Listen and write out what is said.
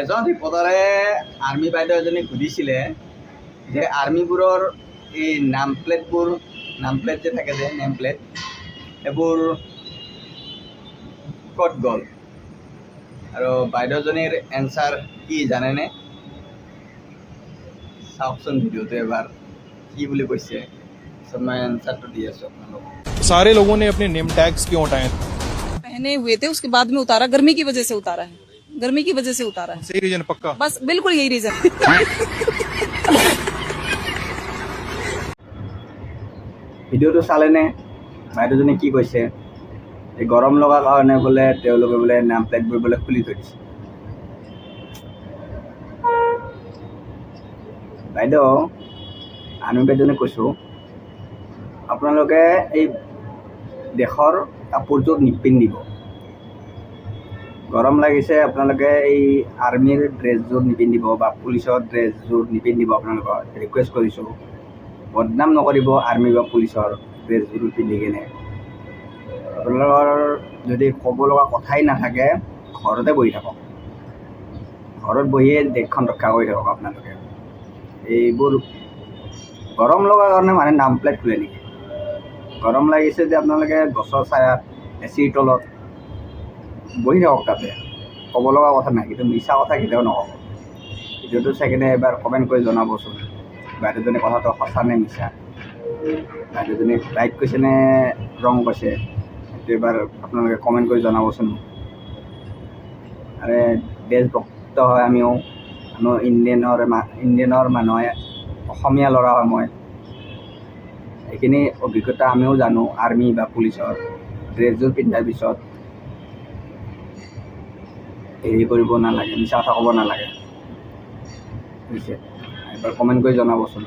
এজন ৰিপৰ্টাৰে আৰ্মি বাইদেউ এজনীক সুধিছিলে যে আৰ্মিবোৰৰ এই নাম প্লেট যে থাকে যে নেম প্লেট এইবোৰ ক'ত গ'ল আৰু বাইদেউজনীৰ এনচাৰ কি জানেনে? চাওকচোন ভিডিঅ'টো এবাৰ কি বুলি কৈছে। মই এনচাৰটো দি আছোঁ আপোনালোকক। सारे लोगों ने अपने नेम टैग्स क्यों हटाए? पहने हुए थे, उसके बाद में उतारा, गर्मी की वजह से उतारा है, गर्मी की वजह से उतारा है, सही रीजन पक्का? बस बिल्कुल यही रीजन। ভিডিঅ'টো চালেনে? বাইদেউজনী কি কৈছে? এই গৰম লগাৰ কাৰণে বোলে তেওঁলোকে বোলে নাম প্লেটবোৰ বোলে খুলি থৈ দিছে। বাইদেউ, আৰ্মি বাইদেউজনে কৈছোঁ, আপোনালোকে এই দেশৰ কাপোৰযোৰ নিপিন্ধিব। গৰম লাগিছে, আপোনালোকে এই আৰ্মিৰ ড্ৰেছযোৰ নিপিন্ধিব বা পুলিচৰ ড্ৰেছযোৰ নিপিন্ধিব। আপোনালোকক ৰিকুৱেষ্ট কৰিছোঁ, বদনাম নকৰিব আৰ্মি বা পুলিচৰ ড্ৰেছযোৰ পিন্ধি কিনে। আপোনালোকৰ যদি ক'ব লগা কথাই নাথাকে, ঘৰতে বহি থাকক, ঘৰত বহিয়ে দেশখন ৰক্ষা কৰি থাকক। আপোনালোকে এইবোৰ গৰম লগাৰ কাৰণে মানে নাম প্লেট খোলে নেকি? গৰম লাগিছে যে আপোনালোকে গছৰ ছায়াত এচিৰ তলত বহি থাকক, তাতে ক'ব লগা কথা নাই, কিন্তু মিছা কথা কেতিয়াও নক'ব। ভিডিঅ'টো চাই কিনে এবাৰ কমেণ্ট কৰি জনাবচোন বাইদেউজনী কথাটো সঁচা নে মিছা। বাইদেউজনী ৰাইট কৈছে নে ৰং কৈছে, সেইটো এবাৰ আপোনালোকে কমেণ্ট কৰি জনাবচোন। আৰে দেশভক্ত হয় আমিও ইণ্ডিয়ানৰ মানুহে, অসমীয়া ল'ৰা হয় মই। এইখিনি অভিজ্ঞতা আমিও জানো। আৰ্মি বা পুলিচৰ ড্ৰেছযোৰ পিন্ধাৰ পিছত হেৰি কৰিব নালাগে, মিছা কথা ক'ব নালাগে, বুজিছে? এবাৰ কমেণ্ট কৰি জনাবচোন।